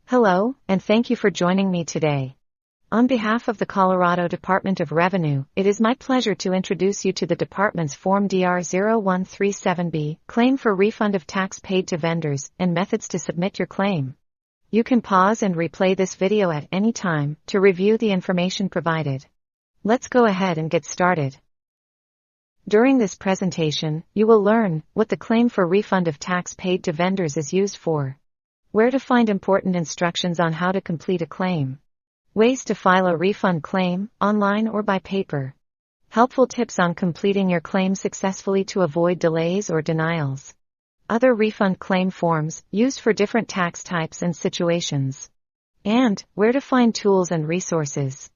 Hello, and thank you for joining me today. On behalf of the Colorado Department of Revenue, it is my pleasure to introduce you to the department's Form DR0137B, Claim for Refund of Tax Paid to Vendors, and methods to submit your claim. You can pause and replay this video at any time to review the information provided. Let's go ahead and get started. During this presentation, you will learn what the Claim for Refund of Tax Paid to Vendors is used for, where to find important instructions on how to complete a claim, ways to file a refund claim, online or by paper, helpful tips on completing your claim successfully to avoid delays or denials, other refund claim forms used for different tax types and situations, and where to find tools and resources.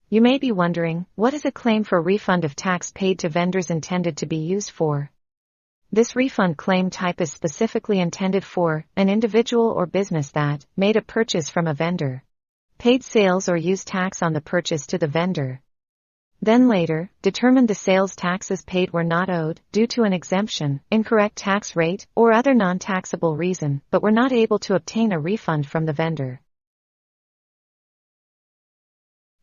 You may be wondering, what is a claim for refund of tax paid to vendors intended to be used for? This refund claim type is specifically intended for an individual or business that made a purchase from a vendor, paid sales or used tax on the purchase to the vendor, then later determined the sales taxes paid were not owed due to an exemption, incorrect tax rate, or other non-taxable reason, but were not able to obtain a refund from the vendor.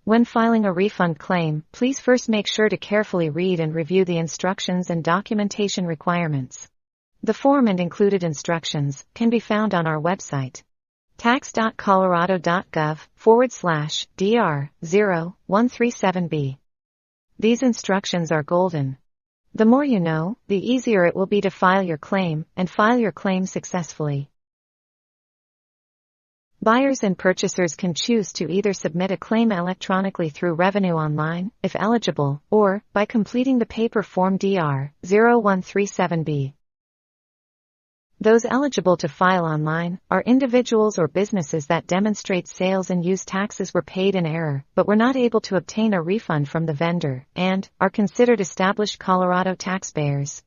When filing a refund claim, please first make sure to carefully read and review the instructions and documentation requirements. The form and included instructions can be found on our website, Tax.Colorado.gov/DR0137B. These instructions are golden. The more you know, the easier it will be to file your claim and file your claim successfully. Buyers and purchasers can choose to either submit a claim electronically through Revenue Online, if eligible, or by completing the paper form DR0137B. Those eligible to file online are individuals or businesses that demonstrate sales and use taxes were paid in error, but were not able to obtain a refund from the vendor, and are considered established Colorado taxpayers.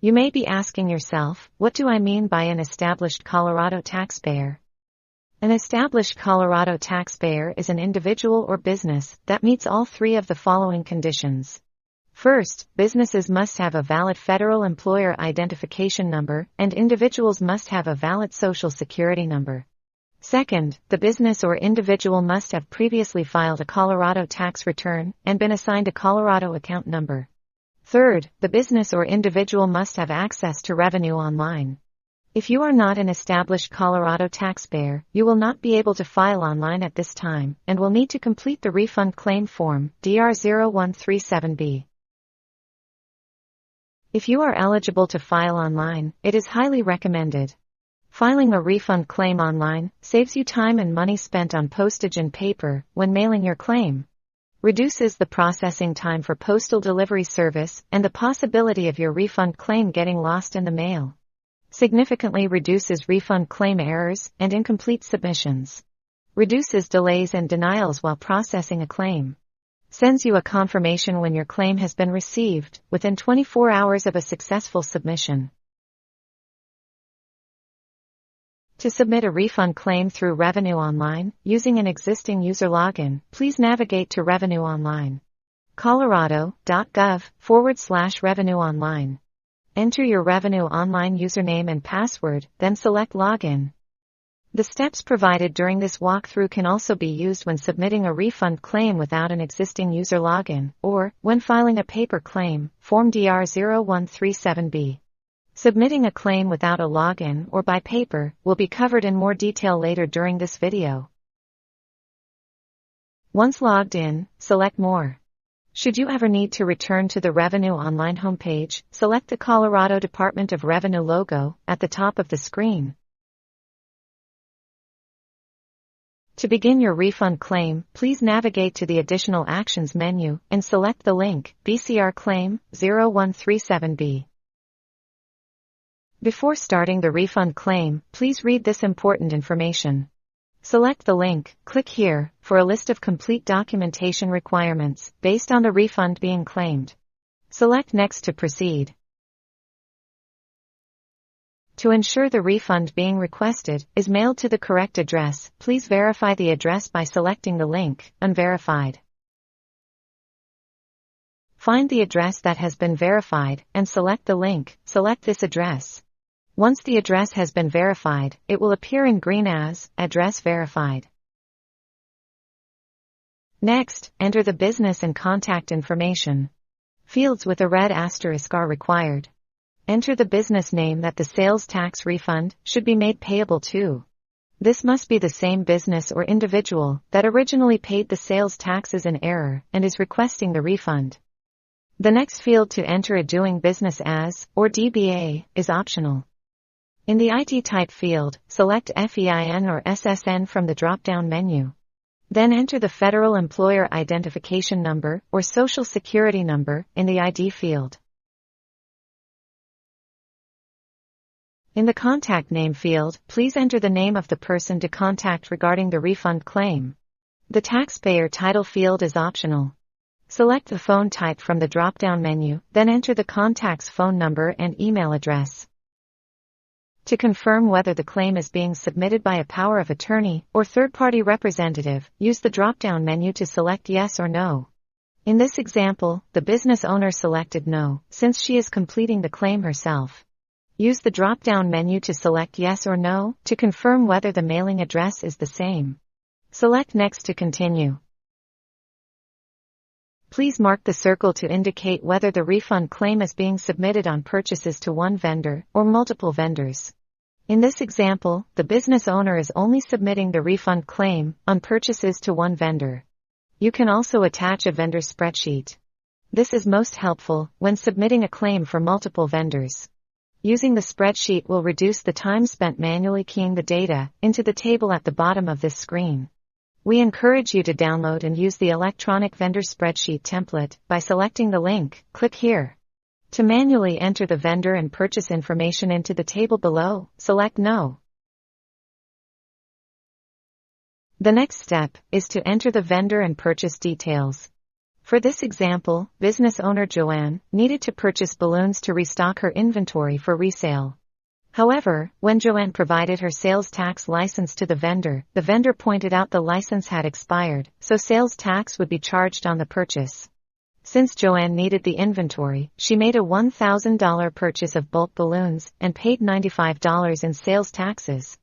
You may be asking yourself, what do I mean by an established Colorado taxpayer? An established Colorado taxpayer is an individual or business that meets all three of the following conditions. First, businesses must have a valid federal employer identification number, and individuals must have a valid Social Security number. Second, the business or individual must have previously filed a Colorado tax return and been assigned a Colorado account number. Third, the business or individual must have access to Revenue Online. If you are not an established Colorado taxpayer, you will not be able to file online at this time, and will need to complete the refund claim form, DR0137B. If you are eligible to file online, it is highly recommended. Filing a refund claim online saves you time and money spent on postage and paper when mailing your claim, reduces the processing time for postal delivery service and the possibility of your refund claim getting lost in the mail, significantly reduces refund claim errors and incomplete submissions, reduces delays and denials while processing a claim, sends you a confirmation when your claim has been received within 24 hours of a successful submission. To submit a refund claim through Revenue Online, using an existing user login, please navigate to Revenue Online. Colorado.gov/Revenue Online. Enter your Revenue Online username and password, then select Login. The steps provided during this walkthrough can also be used when submitting a refund claim without an existing user login, or when filing a paper claim, Form DR0137B. Submitting a claim without a login or by paper will be covered in more detail later during this video. Once logged in, select More. Should you ever need to return to the Revenue Online homepage, select the Colorado Department of Revenue logo at the top of the screen. To begin your refund claim, please navigate to the Additional Actions menu and select the link, BCR Claim 0137B. Before starting the refund claim, please read this important information. Select the link, click here, for a list of complete documentation requirements based on the refund being claimed. Select Next to proceed. To ensure the refund being requested is mailed to the correct address, please verify the address by selecting the link, Unverified. Find the address that has been verified and select the link, Select this address. Once the address has been verified, it will appear in green as Address Verified. Next, enter the business and contact information. Fields with a red asterisk are required. Enter the business name that the sales tax refund should be made payable to. This must be the same business or individual that originally paid the sales taxes in error and is requesting the refund. The next field to enter a doing business as, or DBA, is optional. In the ID type field, select FEIN or SSN from the drop-down menu. Then enter the Federal Employer Identification Number or Social Security Number in the ID field. In the Contact Name field, please enter the name of the person to contact regarding the refund claim. The Taxpayer title field is optional. Select the phone type from the drop-down menu, then enter the contact's phone number and email address. To confirm whether the claim is being submitted by a power of attorney or third-party representative, use the drop-down menu to select yes or no. In this example, the business owner selected no, since she is completing the claim herself. Use the drop-down menu to select yes or no to confirm whether the mailing address is the same. Select next to continue. Please mark the circle to indicate whether the refund claim is being submitted on purchases to one vendor or multiple vendors. In this example, the business owner is only submitting the refund claim on purchases to one vendor. You can also attach a vendor spreadsheet. This is most helpful when submitting a claim for multiple vendors. Using the spreadsheet will reduce the time spent manually keying the data into the table at the bottom of this screen. We encourage you to download and use the electronic vendor spreadsheet template by selecting the link. Click here. To manually enter the vendor and purchase information into the table below, select No. The next step is to enter the vendor and purchase details. For this example, business owner Joanne needed to purchase balloons to restock her inventory for resale. However, when Joanne provided her sales tax license to the vendor pointed out the license had expired, so sales tax would be charged on the purchase. Since Joanne needed the inventory, she made a $1,000 purchase of bulk balloons and paid $95 in sales taxes.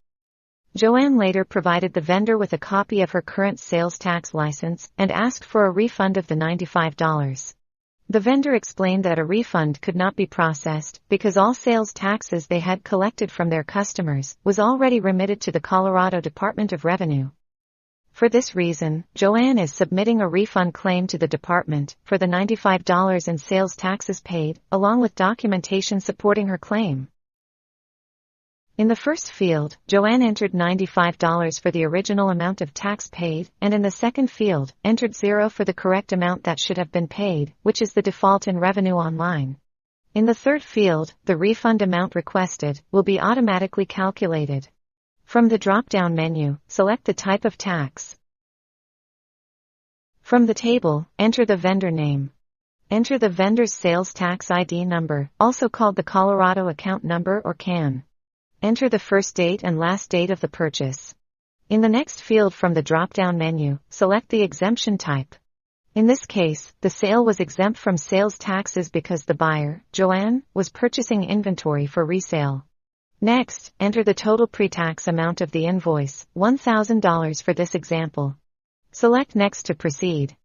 Joanne later provided the vendor with a copy of her current sales tax license and asked for a refund of the $95. The vendor explained that a refund could not be processed because all sales taxes they had collected from their customers was already remitted to the Colorado Department of Revenue. For this reason, Joanne is submitting a refund claim to the department for the $95 in sales taxes paid, along with documentation supporting her claim. In the first field, Joanne entered $95 for the original amount of tax paid, and in the second field, entered $0 for the correct amount that should have been paid, which is the default in Revenue Online. In the third field, the refund amount requested will be automatically calculated. From the drop-down menu, select the type of tax. From the table, enter the vendor name. Enter the vendor's sales tax ID number, also called the Colorado Account Number or CAN. Enter the first date and last date of the purchase. In the next field from the drop-down menu, select the exemption type. In this case, the sale was exempt from sales taxes because the buyer, Joanne, was purchasing inventory for resale. Next, enter the total pre-tax amount of the invoice, $1,000 for this example. Select Next to proceed.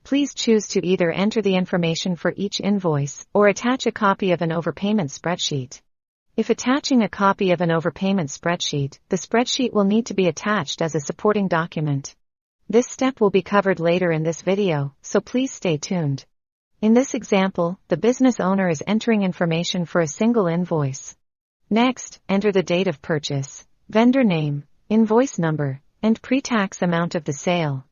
Please choose to either enter the information for each invoice or attach a copy of an overpayment spreadsheet. If attaching a copy of an overpayment spreadsheet, the spreadsheet will need to be attached as a supporting document. This step will be covered later in this video, so please stay tuned. In this example, the business owner is entering information for a single invoice. Next, enter the date of purchase, vendor name, invoice number, and pre-tax amount of the sale.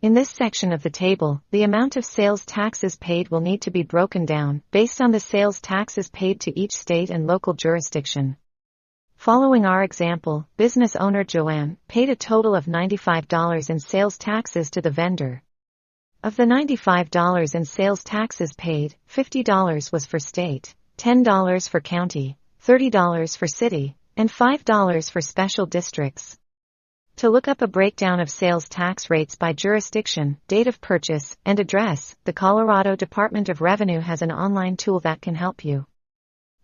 In this section of the table, the amount of sales taxes paid will need to be broken down based on the sales taxes paid to each state and local jurisdiction. Following our example, business owner Joanne paid a total of $95 in sales taxes to the vendor. Of the $95 in sales taxes paid, $50 was for state, $10 for county, $30 for city, and $5 for special districts. To look up a breakdown of sales tax rates by jurisdiction, date of purchase, and address, the Colorado Department of Revenue has an online tool that can help you.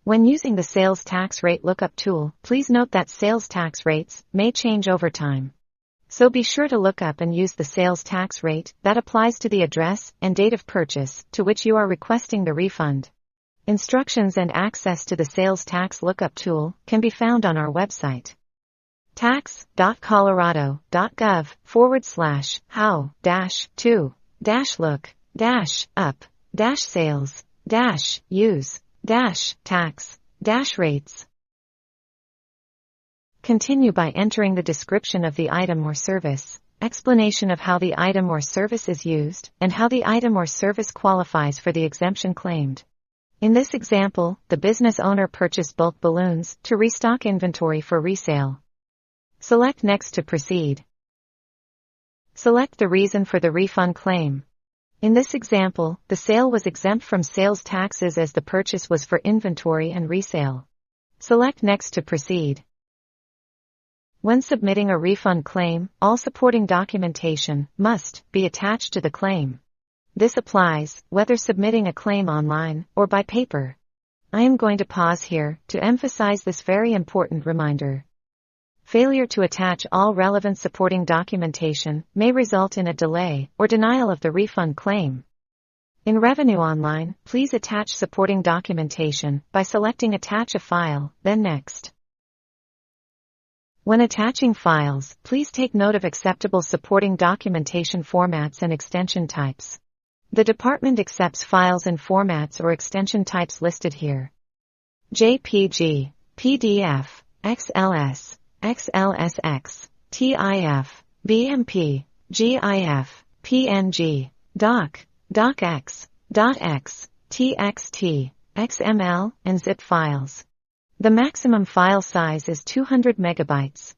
When using the sales tax rate lookup tool, please note that sales tax rates may change over time. So be sure to look up and use the sales tax rate that applies to the address and date of purchase to which you are requesting the refund. Instructions and access to the sales tax lookup tool can be found on our website. Tax.Colorado.gov/how-to-look-up-sales-use-tax-rates. Continue by entering the description of the item or service, explanation of how the item or service is used, and how the item or service qualifies for the exemption claimed. In this example, the business owner purchased bulk balloons to restock inventory for resale. Select Next to proceed. Select the reason for the refund claim. In this example, the sale was exempt from sales taxes as the purchase was for inventory and resale. Select Next to proceed. When submitting a refund claim, all supporting documentation must be attached to the claim. This applies whether submitting a claim online or by paper. I am going to pause here to emphasize this very important reminder. Failure to attach all relevant supporting documentation may result in a delay or denial of the refund claim. In Revenue Online, please attach supporting documentation by selecting Attach a File, then Next. When attaching files, please take note of acceptable supporting documentation formats and extension types. The department accepts files in formats or extension types listed here: JPG, PDF, XLS, XLSX, TIF, BMP, GIF, PNG, DOC, DOCX, .x, TXT, XML, and zip files. The maximum file size is 200 megabytes.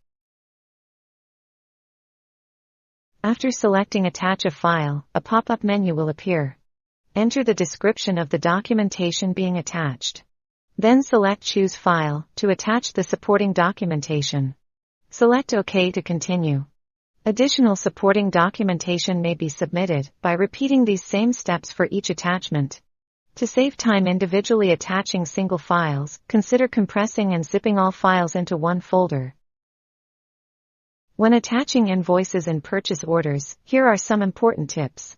After selecting Attach a File, a pop-up menu will appear. Enter the description of the documentation being attached. Then select Choose File to attach the supporting documentation. Select OK to continue. Additional supporting documentation may be submitted by repeating these same steps for each attachment. To save time individually attaching single files, consider compressing and zipping all files into one folder. When attaching invoices and purchase orders, here are some important tips.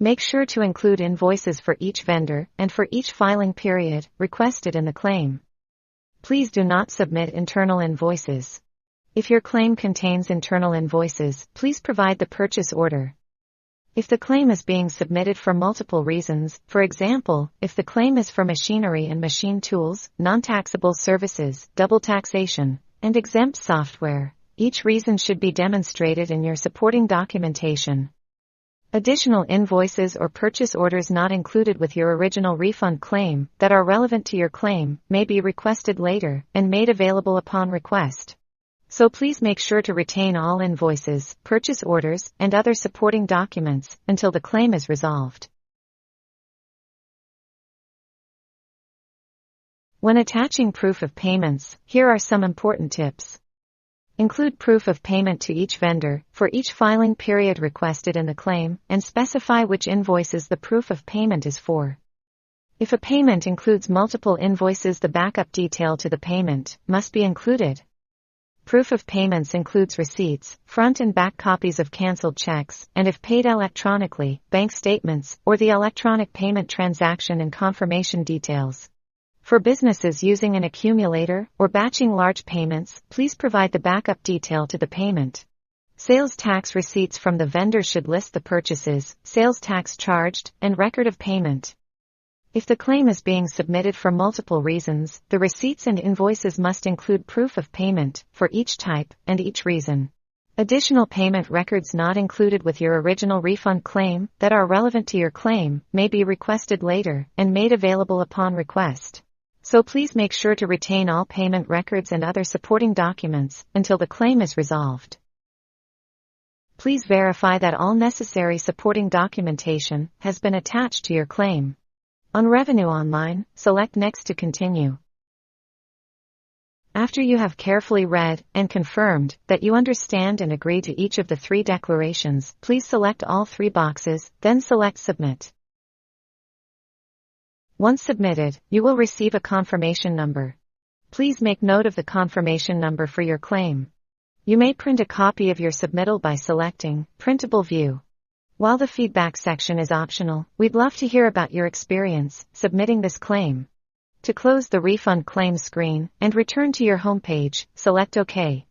Make sure to include invoices for each vendor and for each filing period requested in the claim. Please do not submit internal invoices. If your claim contains internal invoices, please provide the purchase order. If the claim is being submitted for multiple reasons, for example, if the claim is for machinery and machine tools, non-taxable services, double taxation, and exempt software, each reason should be demonstrated in your supporting documentation. Additional invoices or purchase orders not included with your original refund claim that are relevant to your claim may be requested later and made available upon request. So please make sure to retain all invoices, purchase orders, and other supporting documents until the claim is resolved. When attaching proof of payments, here are some important tips. Include proof of payment to each vendor for each filing period requested in the claim and specify which invoices the proof of payment is for. If a payment includes multiple invoices, the backup detail to the payment must be included. Proof of payments includes receipts, front and back copies of canceled checks, and if paid electronically, bank statements, or the electronic payment transaction and confirmation details. For businesses using an accumulator or batching large payments, please provide the backup detail to the payment. Sales tax receipts from the vendor should list the purchases, sales tax charged, and record of payment. If the claim is being submitted for multiple reasons, the receipts and invoices must include proof of payment for each type and each reason. Additional payment records not included with your original refund claim that are relevant to your claim may be requested later and made available upon request. So please make sure to retain all payment records and other supporting documents until the claim is resolved. Please verify that all necessary supporting documentation has been attached to your claim. On Revenue Online, select Next to continue. After you have carefully read and confirmed that you understand and agree to each of the 3 declarations, please select all 3 boxes, then select Submit. Once submitted, you will receive a confirmation number. Please make note of the confirmation number for your claim. You may print a copy of your submittal by selecting Printable View. While the feedback section is optional, we'd love to hear about your experience submitting this claim. To close the refund claim screen and return to your home page, select OK.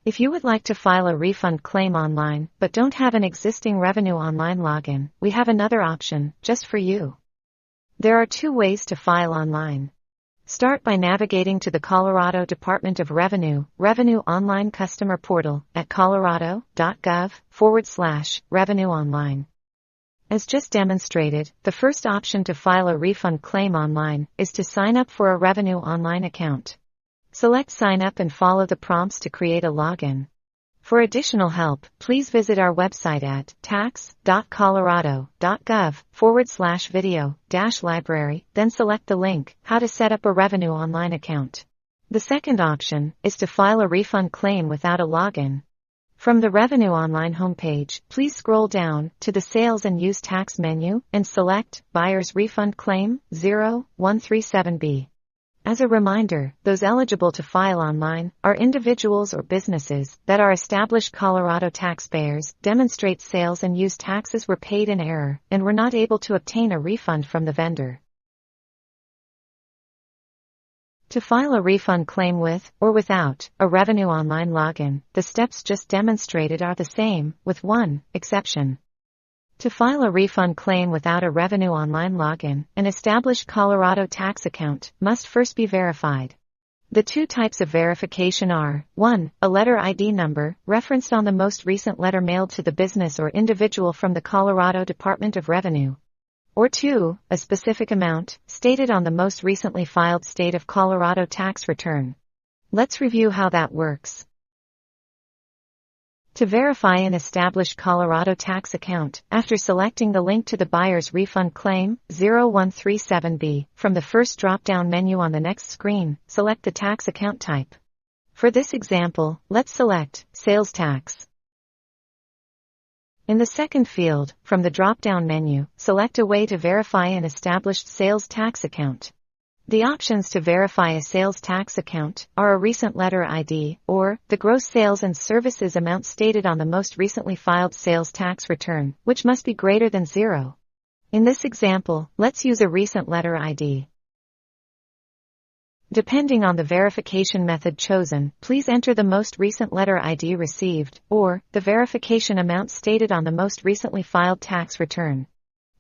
If you would like to file a refund claim online but don't have an existing Revenue Online login, we have another option just for you. There are two ways to file online. Start by navigating to the Colorado Department of Revenue Online Customer Portal at Tax.Colorado.gov/Revenue Online. As just demonstrated, the first option to file a refund claim online is to sign up for a Revenue Online account. Select Sign Up and follow the prompts to create a login. For additional help, please visit our website at Tax.Colorado.gov/video-library, then select the link, How to Set Up a Revenue Online Account. The second option is to file a refund claim without a login. From the Revenue Online homepage, please scroll down to the Sales and Use Tax menu and select Buyer's Refund Claim 0137B. As a reminder, those eligible to file online are individuals or businesses that are established Colorado taxpayers, demonstrate sales and use taxes were paid in error, and were not able to obtain a refund from the vendor. To file a refund claim with, or without, a Revenue Online login, the steps just demonstrated are the same, with one exception. To file a refund claim without a Revenue Online login, an established Colorado tax account must first be verified. The two types of verification are, 1. A letter ID number, referenced on the most recent letter mailed to the business or individual from the Colorado Department of Revenue. Or 2. A specific amount, stated on the most recently filed State of Colorado tax return. Let's review how that works. To verify an established Colorado tax account, after selecting the link to the Buyer's Refund Claim 0137B from the first drop-down menu on the next screen, select the tax account type. For this example, let's select Sales Tax. In the second field, from the drop-down menu, select a way to verify an established sales tax account. The options to verify a sales tax account are a recent letter ID, or the gross sales and services amount stated on the most recently filed sales tax return, which must be greater than 0. In this example, let's use a recent letter ID. Depending on the verification method chosen, please enter the most recent letter ID received, or the verification amount stated on the most recently filed tax return.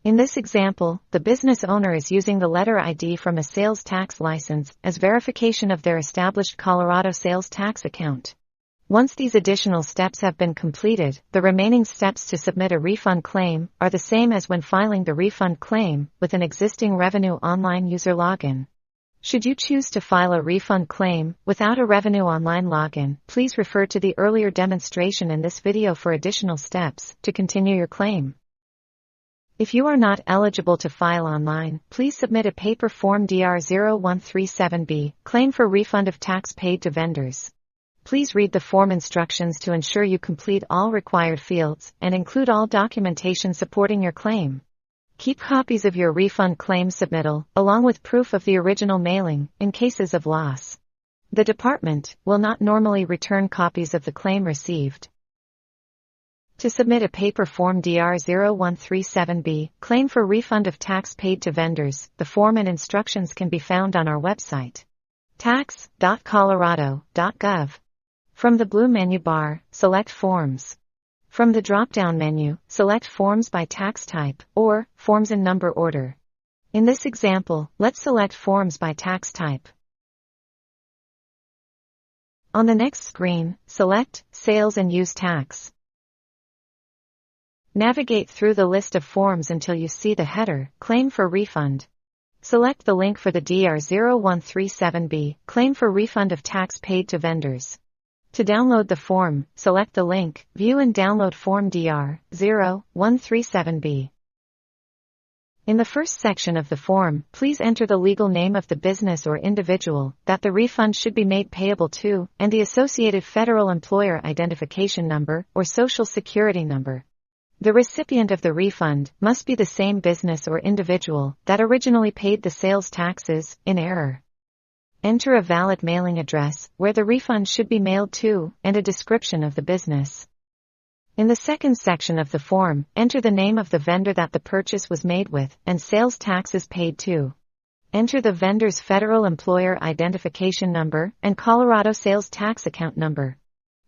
In this example, the business owner is using the letter ID from a sales tax license as verification of their established Colorado sales tax account. Once these additional steps have been completed, the remaining steps to submit a refund claim are the same as when filing the refund claim with an existing Revenue Online user login. Should you choose to file a refund claim without a Revenue Online login, please refer to the earlier demonstration in this video for additional steps to continue your claim. If you are not eligible to file online, please submit a paper form DR0137B, claim for refund of tax paid to vendors. Please read the form instructions to ensure you complete all required fields and include all documentation supporting your claim. Keep copies of your refund claim submittal, along with proof of the original mailing, in cases of loss. The department will not normally return copies of the claim received. To submit a paper form DR0137B, claim for refund of tax paid to vendors, the form and instructions can be found on our website. Tax.Colorado.gov. From the blue menu bar, select Forms. From the drop-down menu, select Forms by tax type, or Forms in number order. In this example, let's select Forms by tax type. On the next screen, select Sales and Use Tax. Navigate through the list of forms until you see the header, Claim for Refund. Select the link for the DR0137B, Claim for Refund of Tax Paid to Vendors. To download the form, select the link, View and download Form DR0137B. In the first section of the form, please enter the legal name of the business or individual that the refund should be made payable to, and the associated federal employer identification number or social security number. The recipient of the refund must be the same business or individual that originally paid the sales taxes in error. Enter a valid mailing address where the refund should be mailed to and a description of the business. In the second section of the form, enter the name of the vendor that the purchase was made with and sales taxes paid to. Enter the vendor's federal employer identification number and Colorado sales tax account number.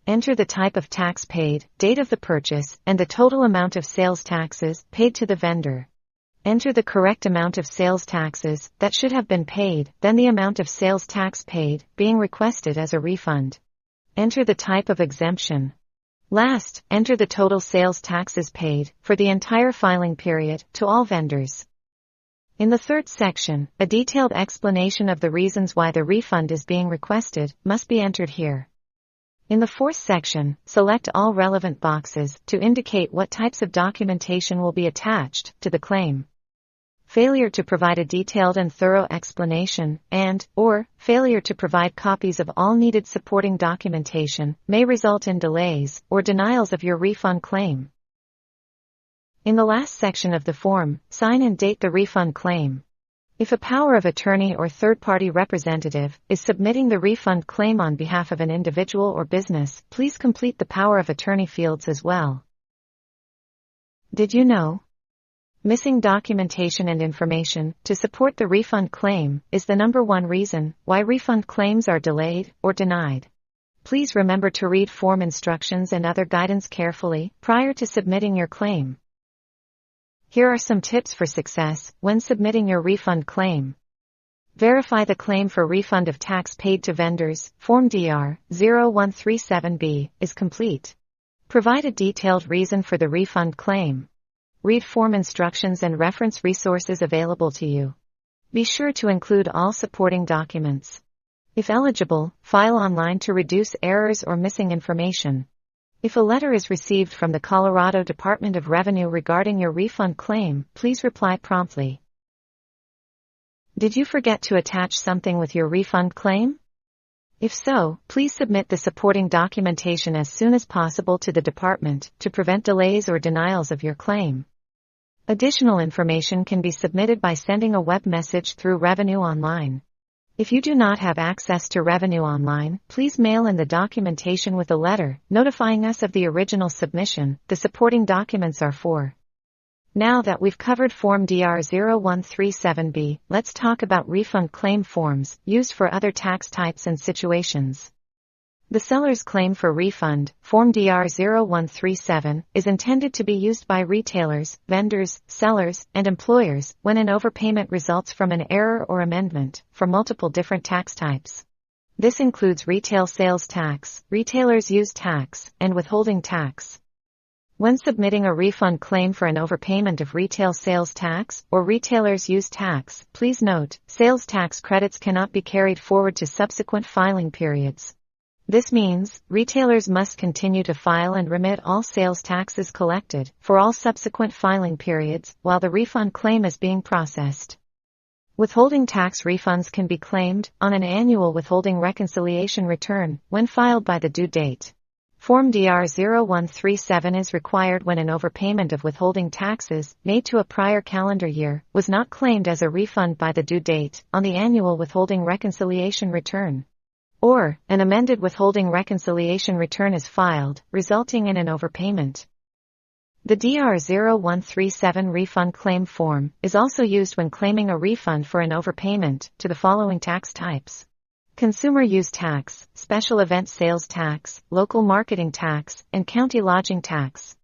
Enter the type of tax paid, date of the purchase, and the total amount of sales taxes paid to the vendor. Enter the correct amount of sales taxes that should have been paid, then the amount of sales tax paid being requested as a refund. Enter the type of exemption. Last, enter the total sales taxes paid for the entire filing period to all vendors. In the third section, a detailed explanation of the reasons why the refund is being requested must be entered here. In the fourth section, select all relevant boxes to indicate what types of documentation will be attached to the claim. Failure to provide a detailed and thorough explanation or failure to provide copies of all needed supporting documentation may result in delays or denials of your refund claim. In the last section of the form, sign and date the refund claim. If a power of attorney or third-party representative is submitting the refund claim on behalf of an individual or business, please complete the power of attorney fields as well. Did you know? Missing documentation and information to support the refund claim is the #1 reason why refund claims are delayed or denied. Please remember to read form instructions and other guidance carefully prior to submitting your claim. Here are some tips for success when submitting your refund claim. Verify the claim for refund of tax paid to vendors, Form DR 0137B, is complete. Provide a detailed reason for the refund claim. Read form instructions and reference resources available to you. Be sure to include all supporting documents. If eligible, file online to reduce errors or missing information. If a letter is received from the Colorado Department of Revenue regarding your refund claim, please reply promptly. Did you forget to attach something with your refund claim? If so, please submit the supporting documentation as soon as possible to the department to prevent delays or denials of your claim. Additional information can be submitted by sending a web message through Revenue Online. If you do not have access to Revenue Online, please mail in the documentation with a letter notifying us of the original submission the supporting documents are for. Now that we've covered Form DR 0137B, let's talk about refund claim forms used for other tax types and situations. The seller's claim for refund, Form DR 0137, is intended to be used by retailers, vendors, sellers, and employers when an overpayment results from an error or amendment for multiple different tax types. This includes retail sales tax, retailer's use tax, and withholding tax. When submitting a refund claim for an overpayment of retail sales tax or retailer's use tax, please note, sales tax credits cannot be carried forward to subsequent filing periods. This means, retailers must continue to file and remit all sales taxes collected for all subsequent filing periods while the refund claim is being processed. Withholding tax refunds can be claimed on an annual withholding reconciliation return when filed by the due date. Form DR 0137 is required when an overpayment of withholding taxes made to a prior calendar year was not claimed as a refund by the due date on the annual withholding reconciliation return. Or, an amended withholding reconciliation return is filed, resulting in an overpayment. The DR 0137 refund claim form is also used when claiming a refund for an overpayment to the following tax types: consumer use tax, special event sales tax, local marketing tax, and county lodging tax.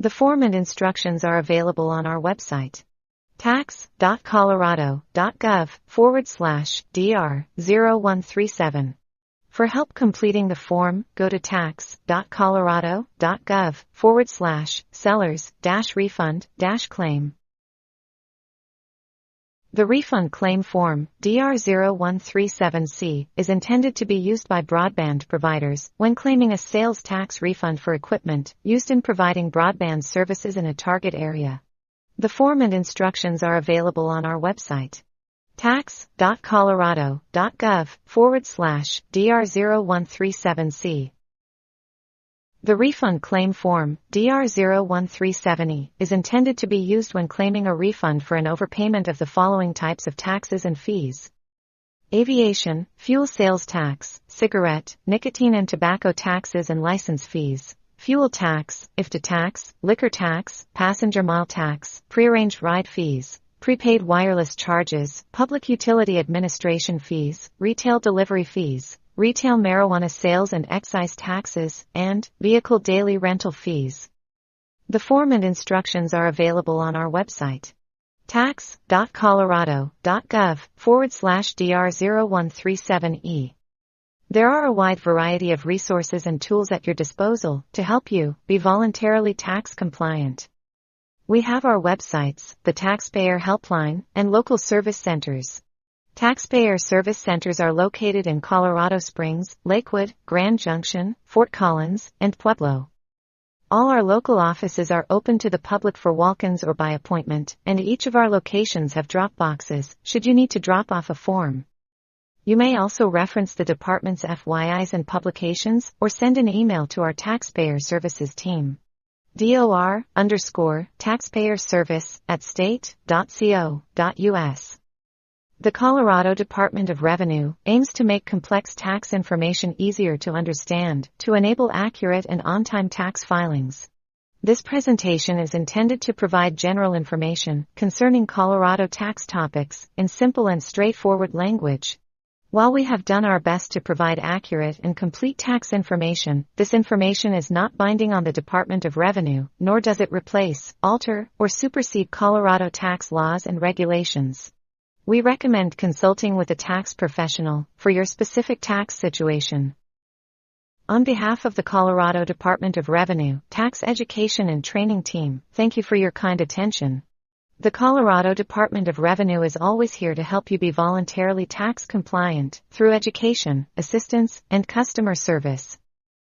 The form and instructions are available on our website. Tax.Colorado.gov/DR 0137. For help completing the form, go to Tax.Colorado.gov/sellers-refund-claim. The refund claim form, DR 0137C, is intended to be used by broadband providers when claiming a sales tax refund for equipment used in providing broadband services in a target area. The form and instructions are available on our website. Tax.Colorado.gov/DR 0137C. The refund claim form, DR0137E, is intended to be used when claiming a refund for an overpayment of the following types of taxes and fees: aviation, fuel sales tax, cigarette, nicotine and tobacco taxes and license fees, fuel tax, IFTA tax, liquor tax, passenger mile tax, prearranged ride fees, prepaid wireless charges, public utility administration fees, retail delivery fees, retail marijuana sales and excise taxes, and vehicle daily rental fees. The form and instructions are available on our website, Tax.Colorado.gov/DR0137E. There are a wide variety of resources and tools at your disposal to help you be voluntarily tax compliant. We have our websites, the Taxpayer Helpline, and local service centers. Taxpayer service centers are located in Colorado Springs, Lakewood, Grand Junction, Fort Collins, and Pueblo. All our local offices are open to the public for walk-ins or by appointment, and each of our locations have drop boxes, should you need to drop off a form. You may also reference the department's FYIs and publications, or send an email to our Taxpayer Services team. DOR_taxpayerservice@state.co.us. The Colorado Department of Revenue aims to make complex tax information easier to understand, to enable accurate and on-time tax filings. This presentation is intended to provide general information concerning Colorado tax topics in simple and straightforward language. While we have done our best to provide accurate and complete tax information, this information is not binding on the Department of Revenue, nor does it replace, alter, or supersede Colorado tax laws and regulations. We recommend consulting with a tax professional for your specific tax situation. On behalf of the Colorado Department of Revenue, Tax Education and Training Team, thank you for your kind attention. The Colorado Department of Revenue is always here to help you be voluntarily tax compliant through education, assistance, and customer service.